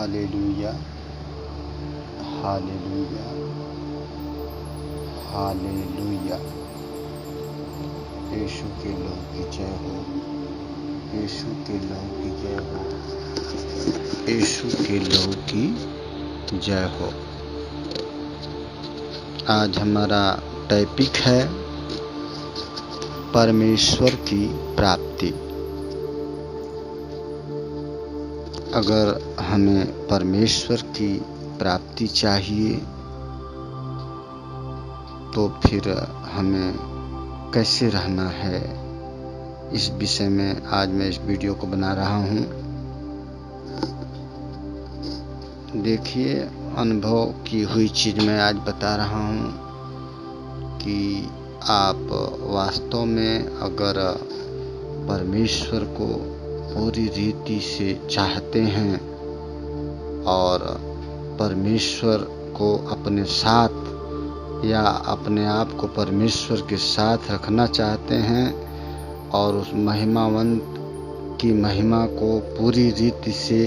Hallelujah, hallelujah, hallelujah. यीशु के लहू की जय हो, यीशु के लहू की जय हो, यीशु के लहू की जय हो। आज हमारा टॉपिक है परमेश्वर की प्राप्ति। अगर हमें परमेश्वर की प्राप्ति चाहिए तो फिर हमें कैसे रहना है, इस विषय में आज मैं इस वीडियो को बना रहा हूँ। देखिए, अनुभव की हुई चीज़ मैं आज बता रहा हूँ कि आप वास्तव में अगर परमेश्वर को पूरी रीति से चाहते हैं और परमेश्वर को अपने साथ या अपने आप को परमेश्वर के साथ रखना चाहते हैं और उस महिमावंत की महिमा को पूरी रीति से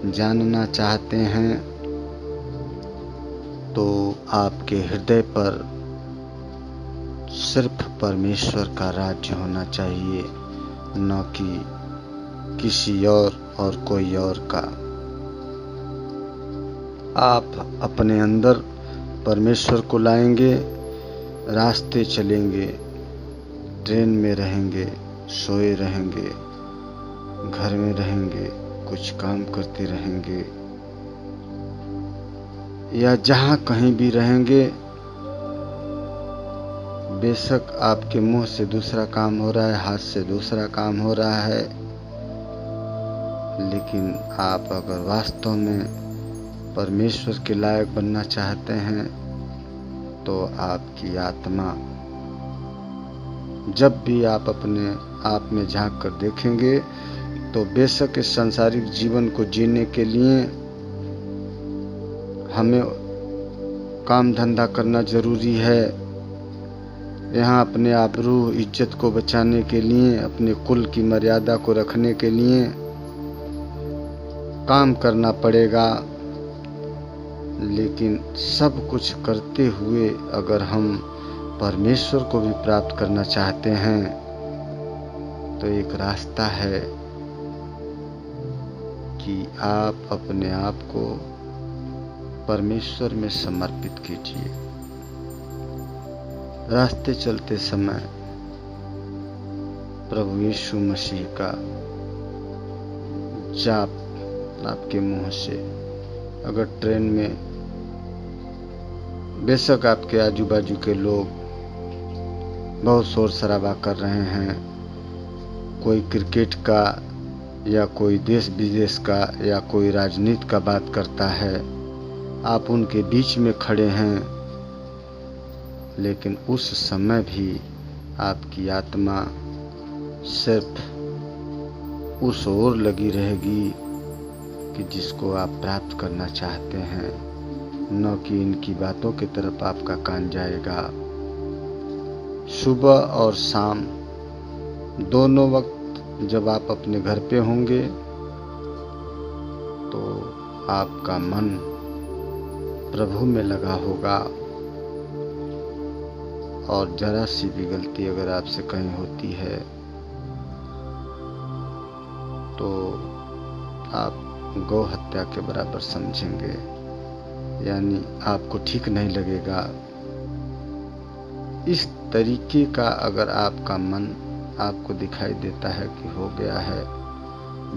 जानना चाहते हैं, तो आपके हृदय पर सिर्फ परमेश्वर का राज्य होना चाहिए, न कि किसी और कोई और का। आप अपने अंदर परमेश्वर को लाएंगे, रास्ते चलेंगे, ट्रेन में रहेंगे, सोए रहेंगे, घर में रहेंगे, कुछ काम करते रहेंगे या जहाँ कहीं भी रहेंगे, बेशक आपके मुंह से दूसरा काम हो रहा है, हाथ से दूसरा काम हो रहा है, लेकिन आप अगर वास्तव में परमेश्वर के लायक बनना चाहते हैं तो आपकी आत्मा, जब भी आप अपने आप में झांक कर देखेंगे तो बेशक इस सांसारिक जीवन को जीने के लिए हमें काम धंधा करना जरूरी है। यहाँ अपने आबरू इज्जत को बचाने के लिए, अपने कुल की मर्यादा को रखने के लिए काम करना पड़ेगा। लेकिन सब कुछ करते हुए अगर हम परमेश्वर को भी प्राप्त करना चाहते हैं तो एक रास्ता है कि आप अपने आप को परमेश्वर में समर्पित कीजिए। रास्ते चलते समय प्रभु यीशु मसीह का जाप आपके मुंह से, अगर ट्रेन में बेशक आपके आजू बाजू के लोग बहुत शोर शराबा कर रहे हैं, कोई क्रिकेट का या कोई देश विदेश का या कोई राजनीति का बात करता है, आप उनके बीच में खड़े हैं, लेकिन उस समय भी आपकी आत्मा सिर्फ उस ओर लगी रहेगी कि जिसको आप प्राप्त करना चाहते हैं, न कि इनकी बातों की तरफ आपका कान जाएगा। सुबह और शाम दोनों वक्त जब आप अपने घर पे होंगे तो आपका मन प्रभु में लगा होगा, और जरा सी भी गलती अगर आपसे कहीं होती है तो आप गौ हत्या के बराबर समझेंगे, यानी आपको ठीक नहीं लगेगा। इस तरीके का अगर आपका मन आपको दिखाई देता है कि हो गया है,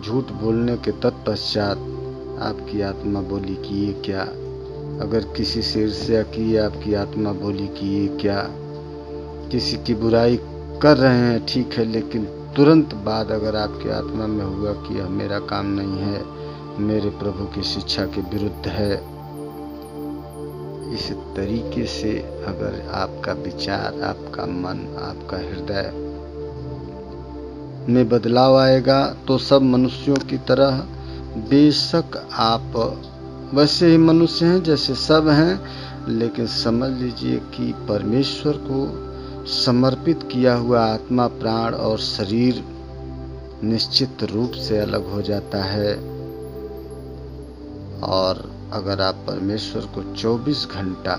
झूठ बोलने के तत्पश्चात आपकी आत्मा बोली कि ये क्या, अगर किसी से ईर्ष्या की आपकी आत्मा बोली कि ये क्या, किसी की बुराई कर रहे हैं ठीक है, लेकिन तुरंत बाद अगर आपकी आत्मा में हुआ कि यह मेरा काम नहीं है, मेरे प्रभु की शिक्षा के विरुद्ध है, इस तरीके से अगर आपका विचार, आपका मन, आपका हृदय में बदलाव आएगा तो सब मनुष्यों की तरह, बेशक आप वैसे ही मनुष्य हैं जैसे सब हैं, लेकिन समझ लीजिए कि परमेश्वर को समर्पित किया हुआ आत्मा, प्राण और शरीर निश्चित रूप से अलग हो जाता है और अगर आप परमेश्वर को 24 घंटा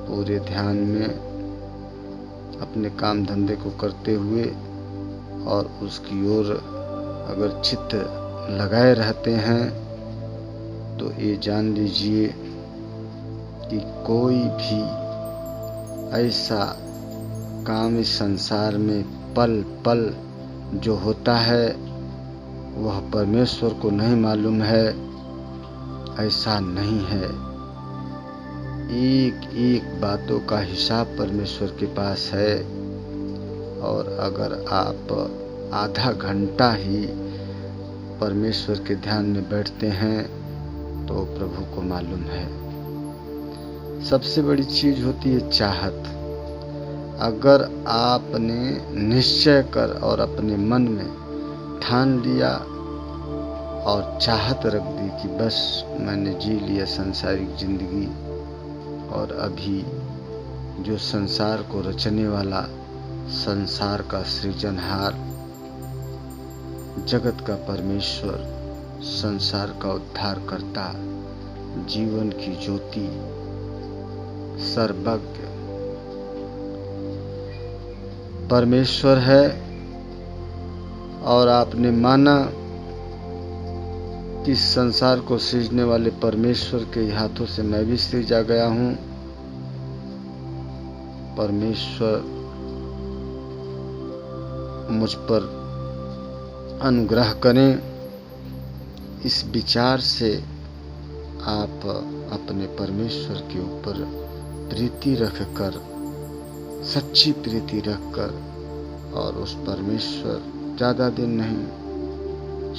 पूरे ध्यान में अपने काम धंधे को करते हुए और उसकी ओर अगर चित्त लगाए रहते हैं, तो ये जान लीजिए कि कोई भी ऐसा काम इस संसार में पल पल जो होता है वह परमेश्वर को नहीं मालूम है, ऐसा नहीं है। एक एक बातों का हिसाब परमेश्वर के पास है। और अगर आप आधा घंटा ही परमेश्वर के ध्यान में बैठते हैं तो प्रभु को मालूम है। सबसे बड़ी चीज होती है चाहत। अगर आपने निश्चय कर और अपने मन में ठान लिया और चाहत रख दी कि बस मैंने जी लिया संसारिक जिंदगी, और अभी जो संसार को रचने वाला, संसार का सृजनहार, जगत का परमेश्वर, संसार का उद्धारकर्ता, जीवन की ज्योति, सर्वज्ञ परमेश्वर है, और आपने माना कि इस संसार को सृजने वाले परमेश्वर के हाथों से मैं भी सृजा गया हूं, परमेश्वर मुझ पर अनुग्रह करें, इस विचार से आप अपने परमेश्वर के ऊपर प्रीति रखकर, सच्ची प्रीति रखकर, और उस परमेश्वर ज्यादा दिन नहीं,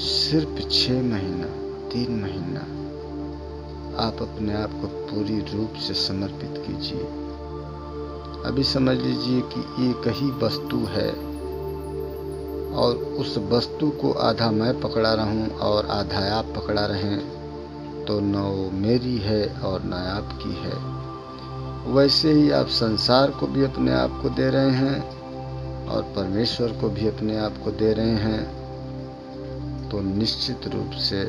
सिर्फ 6 महीना 3 महीना आप अपने आप को पूरी रूप से समर्पित कीजिए। अभी समझ लीजिए कि एक ही वस्तु है और उस वस्तु को आधा मैं पकड़ा रहूं और आधा आप पकड़ा रहें, तो न वो मेरी है और न आपकी है। वैसे ही आप संसार को भी अपने आप को दे रहे हैं और परमेश्वर को भी अपने आप को दे रहे हैं, तो निश्चित रूप से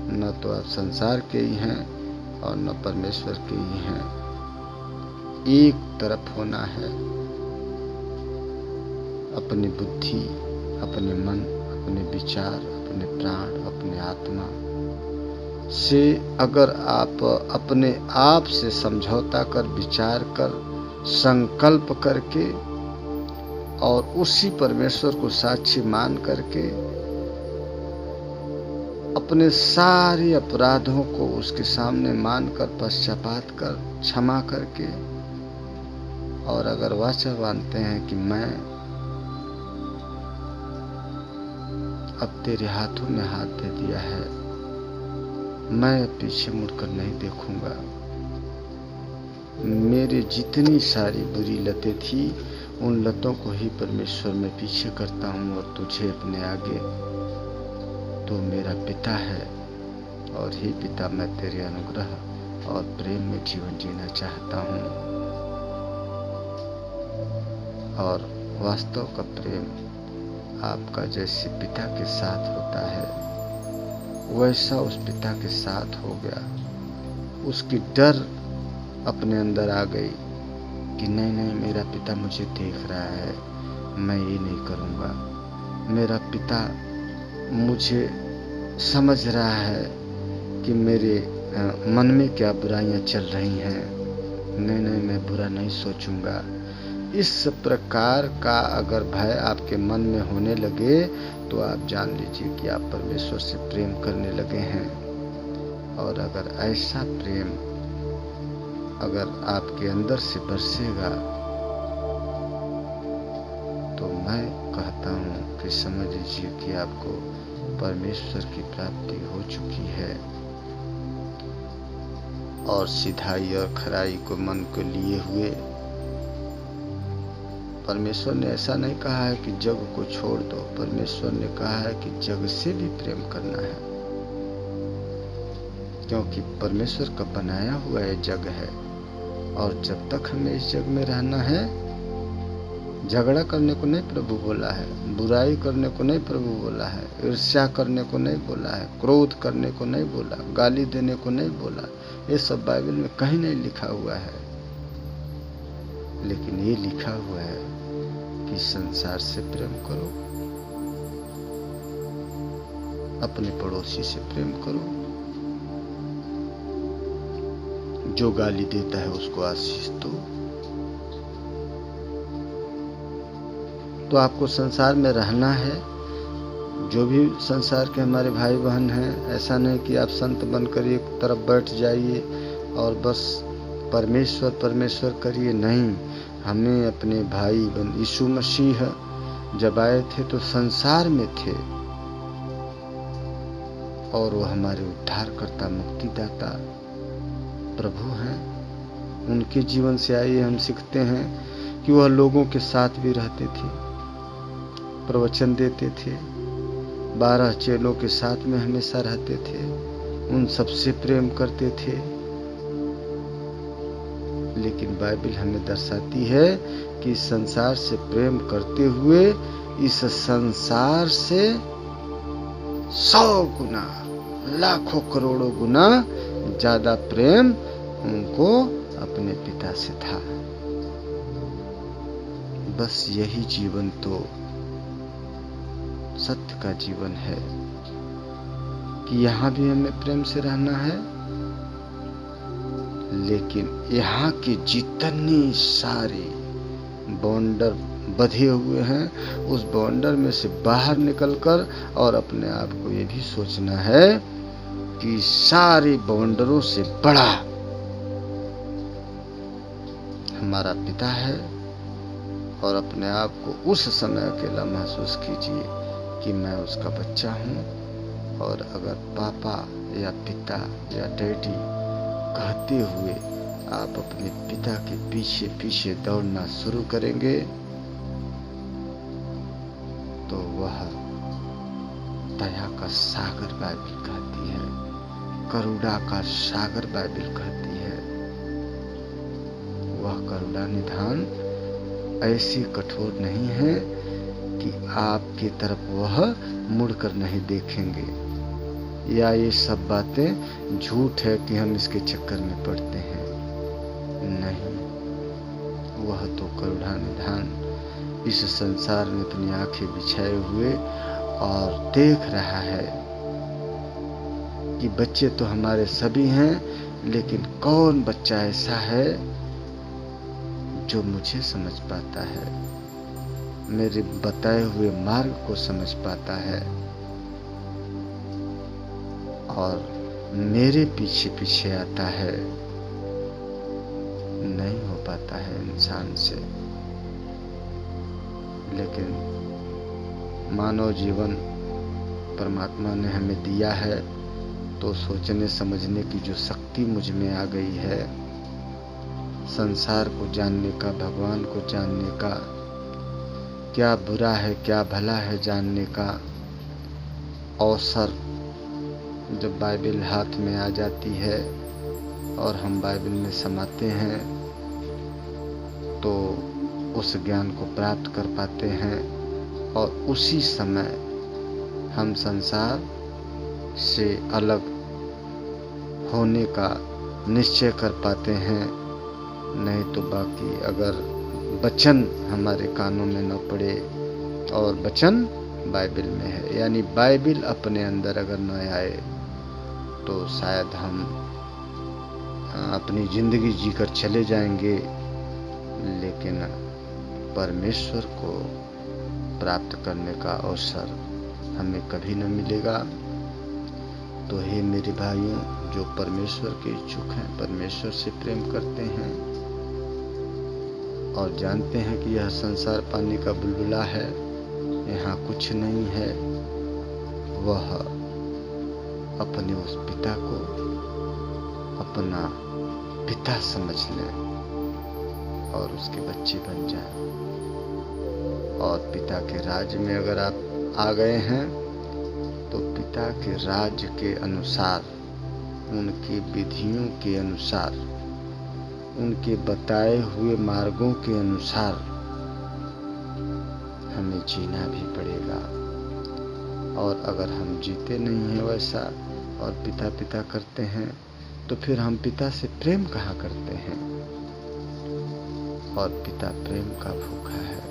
न तो आप संसार के ही हैं और न परमेश्वर के ही हैं। एक तरफ होना है। अपनी बुद्धि, अपने मन, अपने विचार, अपने प्राण, अपने आत्मा से अगर आप अपने आप से समझौता कर, विचार कर, संकल्प करके और उसी परमेश्वर को साक्षी मान करके अपने सारे अपराधों को उसके सामने मानकर, पश्चाताप कर, क्षमा करके, और अगर वाचा बांधते हैं कि मैं अब तेरे हाथों में हाथ दे दिया है, मैं पीछे मुड़कर नहीं देखूंगा, मेरी जितनी सारी बुरी लतें थी उन लतों को ही परमेश्वर मैं पीछे करता हूं और तुझे अपने आगे, तो मेरा पिता है, और हे पिता मैं तेरे अनुग्रह और प्रेम में जीवन जीना चाहता हूं। और वास्तव का प्रेम आपका जैसे पिता के साथ होता है वैसा उस पिता के साथ हो गया। उसकी डर अपने अंदर आ गई कि नहीं नहीं, मेरा पिता मुझे देख रहा है, मैं ये नहीं करूँगा, मेरा पिता मुझे समझ रहा है कि मेरे मन में क्या बुराइयां चल रही हैं, नहीं नहीं मैं बुरा नहीं सोचूंगा। इस प्रकार का अगर भय आपके मन में होने लगे तो आप जान लीजिए कि आप परमेश्वर से प्रेम करने लगे हैं। और अगर ऐसा प्रेम अगर आपके अंदर से बरसेगा तो मैं कहता हूँ कि समझ लीजिए कि आपको परमेश्वर की प्राप्ति हो चुकी है। और सिधाई और खराई को मन को लिए हुए, परमेश्वर ने ऐसा नहीं कहा है कि जग को छोड़ दो, परमेश्वर ने कहा है कि जग से भी प्रेम करना है, क्योंकि परमेश्वर का बनाया हुआ ये जग है। और जब तक हमें इस जग में रहना है झगड़ा करने को नहीं प्रभु बोला है, बुराई करने को नहीं प्रभु बोला है, ईर्ष्या करने को नहीं बोला है, क्रोध करने को नहीं बोला, गाली देने को नहीं बोला। ये सब बाइबल में कहीं नहीं लिखा हुआ है। लेकिन ये लिखा हुआ है कि संसार से प्रेम करो, अपने पड़ोसी से प्रेम करो, जो गाली देता है उसको आशीष दो। तो आपको संसार में रहना है। जो भी संसार के हमारे भाई बहन हैं, ऐसा नहीं कि आप संत बनकर एक तरफ बैठ जाइए और बस परमेश्वर परमेश्वर करिए। नहीं, हमें अपने भाई बहन, यीशु मसीह जब आए थे तो संसार में थे और वो हमारे उद्धारकर्ता मुक्तिदाता प्रभु हैं। उनके जीवन से आइए हम सीखते हैं कि वह लोगों के साथ भी रहते थे, प्रवचन देते थे, 12 चेलों के साथ में हमेशा रहते थे, उन सबसे प्रेम करते थे। लेकिन बाइबल हमें दर्शाती है कि संसार से प्रेम करते हुए इस संसार से 100 गुना, लाखों करोड़ों गुना ज्यादा प्रेम उनको अपने पिता से था। बस यही जीवन तो सत्य का जीवन है कि यहाँ भी हमें प्रेम से रहना है, लेकिन यहाँ के जितने सारे बाउंडर बंधे हुए हैं उस बाउंडर में से बाहर निकलकर और अपने आप को ये भी सोचना है कि सारे बाउंडरों से बड़ा हमारा पिता है। और अपने आप को उस समय अकेला महसूस कीजिए कि मैं उसका बच्चा हूँ। और अगर पापा या पिता या डैडी कहते हुए आप अपने पिता के पीछे पीछे दौड़ना शुरू करेंगे तो वह दया का सागर बाइबल कहती है, करुणा का सागर बाइबल कहती है। वह करुणा निधान ऐसी कठोर नहीं है कि आपकी तरफ वह मुड़कर नहीं देखेंगे, या ये सब बातें झूठ है कि हम इसके चक्कर में पड़ते हैं। नहीं, वह तो करुणा निधान इस संसार में अपनी आंखें बिछाए हुए और देख रहा है कि बच्चे तो हमारे सभी हैं, लेकिन कौन बच्चा ऐसा है जो मुझे समझ पाता है, मेरे बताए हुए मार्ग को समझ पाता है और मेरे पीछे पीछे आता है। नहीं हो पाता है इंसान से। लेकिन मानव जीवन परमात्मा ने हमें दिया है तो सोचने समझने की जो शक्ति मुझ में आ गई है, संसार को जानने का, भगवान को जानने का, क्या बुरा है क्या भला है जानने का अवसर जब बाइबल हाथ में आ जाती है और हम बाइबल में समाते हैं तो उस ज्ञान को प्राप्त कर पाते हैं और उसी समय हम संसार से अलग होने का निश्चय कर पाते हैं। नहीं तो बाकी अगर वचन हमारे कानों में न पड़े, और वचन बाइबल में है, यानी बाइबल अपने अंदर अगर न आए तो शायद हम अपनी जिंदगी जीकर चले जाएंगे, लेकिन परमेश्वर को प्राप्त करने का अवसर हमें कभी न मिलेगा। तो हे मेरे भाइयों, जो परमेश्वर के इच्छुक हैं, परमेश्वर से प्रेम करते हैं और जानते हैं कि यह संसार पानी का बुलबुला है, यहाँ कुछ नहीं है, वह अपने उस पिता को अपना पिता समझ लें और उसके बच्चे बन जाएं। और पिता के राज्य में अगर आप आ गए हैं तो पिता के राज्य के अनुसार, उनकी विधियों के अनुसार, उनके बताए हुए मार्गों के अनुसार हमें जीना भी पड़ेगा। और अगर हम जीते नहीं हैं वैसा और पिता पिता करते हैं तो फिर हम पिता से प्रेम कहाँ करते हैं। और पिता प्रेम का भूखा है।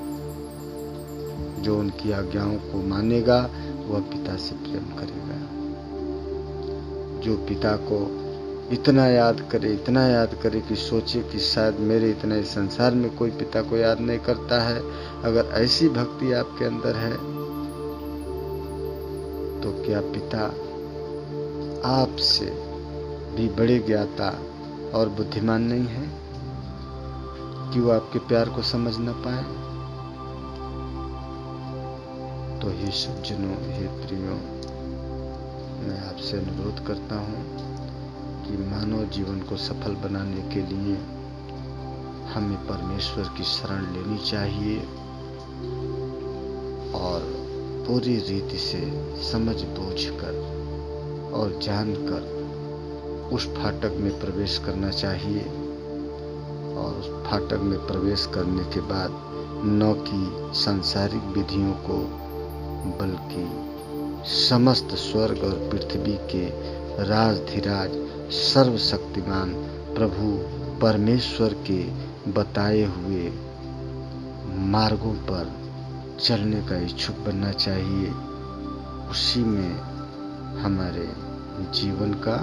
जो उनकी आज्ञाओं को मानेगा वह पिता से प्रेम करेगा। जो पिता को इतना याद करे कि सोचे कि शायद मेरे इतना इस संसार में कोई पिता को याद नहीं करता है। अगर ऐसी भक्ति आपके अंदर है तो क्या पिता आपसे भी बड़े ज्ञाता और बुद्धिमान नहीं है कि वो आपके प्यार को समझ न पाए। तो हे सज्जनों, हे प्रियों, मैं आपसे अनुरोध करता हूँ कि मानव जीवन को सफल बनाने के लिए हमें परमेश्वर की शरण लेनी चाहिए और पूरी रीति से समझ बूझ कर और जानकर उस फाटक में प्रवेश करना चाहिए। और उस फाटक में प्रवेश करने के बाद न कि सांसारिक विधियों को बल्कि समस्त स्वर्ग और पृथ्वी के राजधिराज सर्वशक्तिमान प्रभु परमेश्वर के बताए हुए मार्गों पर चलने का इच्छुक बनना चाहिए। उसी में हमारे जीवन का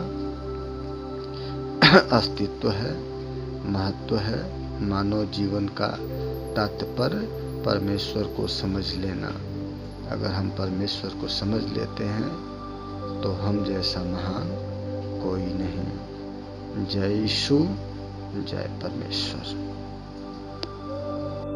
अस्तित्व है, महत्व है। मानव जीवन का तात्पर्य परमेश्वर को समझ लेना। अगर हम परमेश्वर को समझ लेते हैं तो हम जैसा महान कोई नहीं। जय यीशु, जय परमेश्वर।